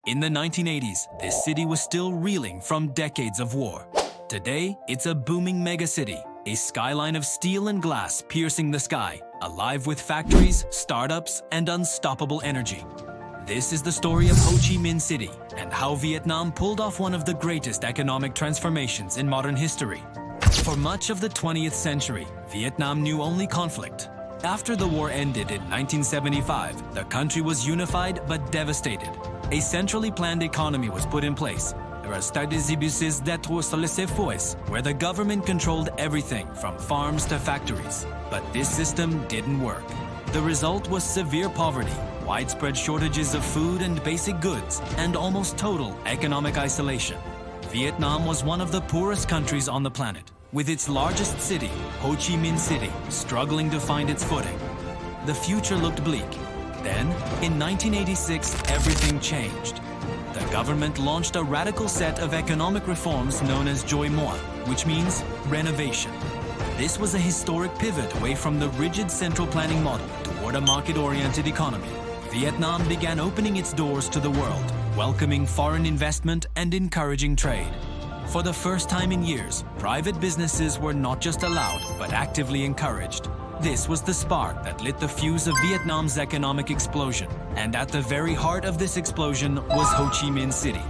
In the 1980s, this city was still reeling from decades of war. Today, it's a booming megacity, a skyline of steel and glass piercing the sky, alive with factories, startups, and unstoppable energy. This is the story of Ho Chi Minh City and how Vietnam pulled off one of the greatest economic transformations in modern history. For much of the 20th century, Vietnam knew only conflict. After the war ended in 1975, the country was unified but devastated. A centrally planned economy was put in place, where the government controlled everything from farms to factories. But this system didn't work. The result was severe poverty, widespread shortages of food and basic goods, and almost total economic isolation. Vietnam was one of the poorest countries on the planet, with its largest city, Ho Chi Minh City, struggling to find its footing. The future looked bleak. Then, in 1986, everything changed. The government launched a radical set of economic reforms known as Joy Moi, which means renovation. This was a historic pivot away from the rigid central planning model toward a market-oriented economy. Vietnam began opening its doors to the world, welcoming foreign investment and encouraging trade. For the first time in years, private businesses were not just allowed, but actively encouraged. This was the spark that lit the fuse of Vietnam's economic explosion. And at the very heart of this explosion was Ho Chi Minh City.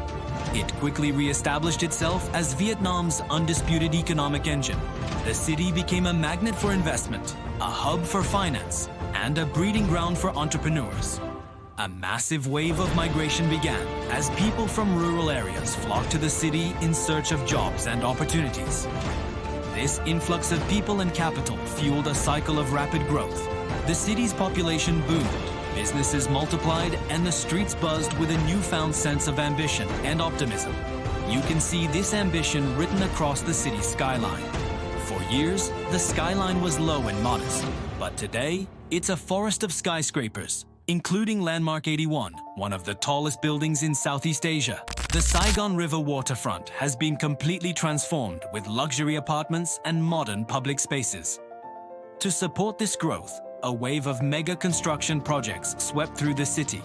It quickly re-established itself as Vietnam's undisputed economic engine. The city became a magnet for investment, a hub for finance, and a breeding ground for entrepreneurs. A massive wave of migration began as people from rural areas flocked to the city in search of jobs and opportunities. This influx of people and capital fueled a cycle of rapid growth. The city's population boomed, businesses multiplied, and the streets buzzed with a newfound sense of ambition and optimism. You can see this ambition written across the city's skyline. For years, the skyline was low and modest, but today, it's a forest of skyscrapers, including Landmark 81, one of the tallest buildings in Southeast Asia. The Saigon River waterfront has been completely transformed with luxury apartments and modern public spaces. To support this growth, a wave of mega construction projects swept through the city.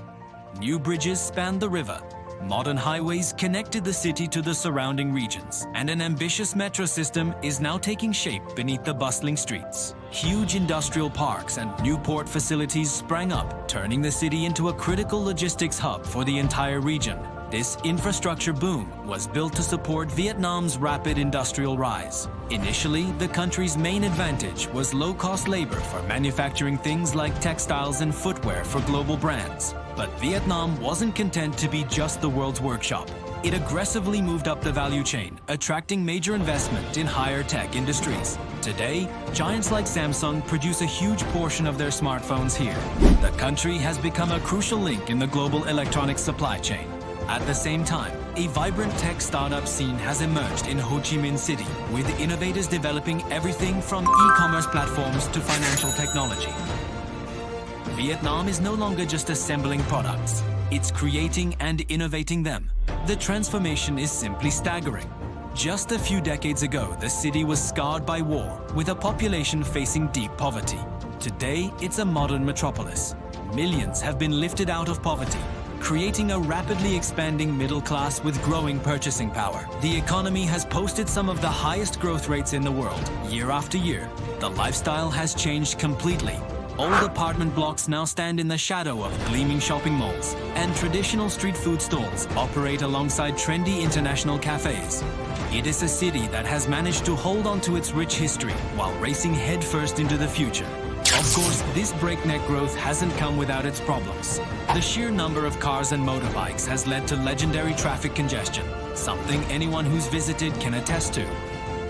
New bridges spanned the river, modern highways connected the city to the surrounding regions, and an ambitious metro system is now taking shape beneath the bustling streets. Huge industrial parks and new port facilities sprang up, turning the city into a critical logistics hub for the entire region. This infrastructure boom was built to support Vietnam's rapid industrial rise. Initially, the country's main advantage was low-cost labor for manufacturing things like textiles and footwear for global brands. But Vietnam wasn't content to be just the world's workshop. It aggressively moved up the value chain, attracting major investment in higher tech industries. Today, giants like Samsung produce a huge portion of their smartphones here. The country has become a crucial link in the global electronics supply chain. At the same time, a vibrant tech startup scene has emerged in Ho Chi Minh City, with innovators developing everything from e-commerce platforms to financial technology. Vietnam is no longer just assembling products, it's creating and innovating them. The transformation is simply staggering. Just a few decades ago, the city was scarred by war, with a population facing deep poverty. Today, it's a modern metropolis. Millions have been lifted out of poverty, creating a rapidly expanding middle class with growing purchasing power. The economy has posted some of the highest growth rates in the world, year after year. The lifestyle has changed completely. Old apartment blocks now stand in the shadow of gleaming shopping malls, and traditional street food stalls operate alongside trendy international cafes. It is a city that has managed to hold on to its rich history while racing headfirst into the future. Of course, this breakneck growth hasn't come without its problems. The sheer number of cars and motorbikes has led to legendary traffic congestion, something anyone who's visited can attest to.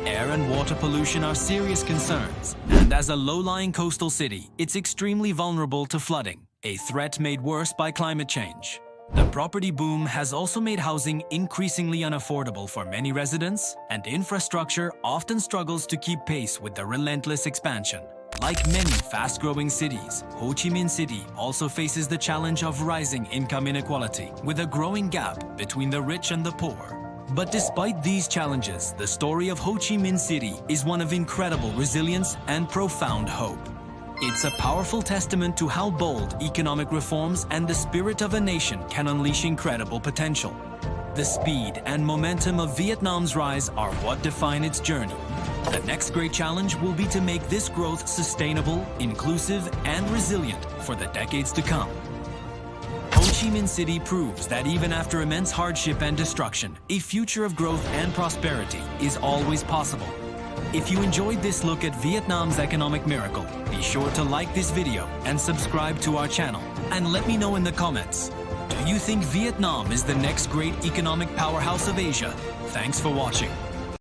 Air and water pollution are serious concerns, and as a low-lying coastal city, it's extremely vulnerable to flooding, a threat made worse by climate change. The property boom has also made housing increasingly unaffordable for many residents, and infrastructure often struggles to keep pace with the relentless expansion. Like many fast-growing cities, Ho Chi Minh City also faces the challenge of rising income inequality, with a growing gap between the rich and the poor. But despite these challenges, the story of Ho Chi Minh City is one of incredible resilience and profound hope. It's a powerful testament to how bold economic reforms and the spirit of a nation can unleash incredible potential. The speed and momentum of Vietnam's rise are what define its journey. The next great challenge will be to make this growth sustainable, inclusive, and resilient for the decades to come. Ho Chi Minh City proves that even after immense hardship and destruction, a future of growth and prosperity is always possible. If you enjoyed this look at Vietnam's economic miracle, be sure to like this video and subscribe to our channel. And let me know in the comments, do you think Vietnam is the next great economic powerhouse of Asia? Thanks for watching.